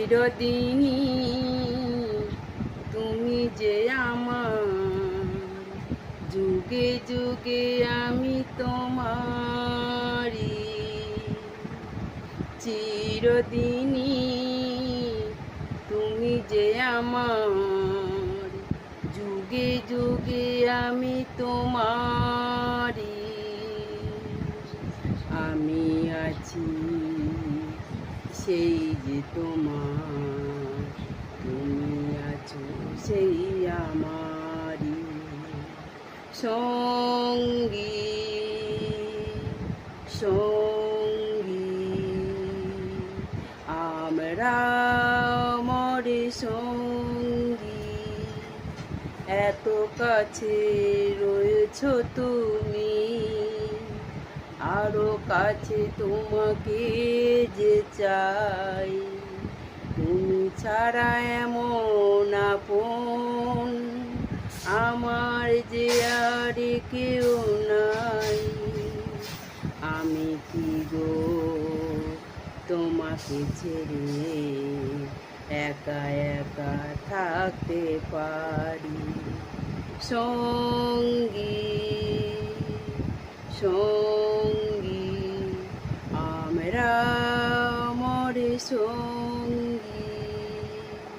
চিরদিনই তুমি যে আমার, যুগে যুগে আমি তোমারি। চিরদিনই তুমি যে আমার, যুগে যুগে আমি তোমারি। আমি আছি সেই যে তোমার, তুমি আছো সেই আমারই সঙ্গী সঙ্গী। আমরা মরে সঙ্গী, এত কাছে রয়েছো তুমি, আরো কাছে তোমাকে যে চাই। তুমি ছাড়া এমন আপন আমার যে আর কেউ নাই। আমি কি গো তোমাকে ছেড়ে একা একা থাকতে পারি? সঙ্গী সঙ্গী, আমরা মরে সঙ্গী।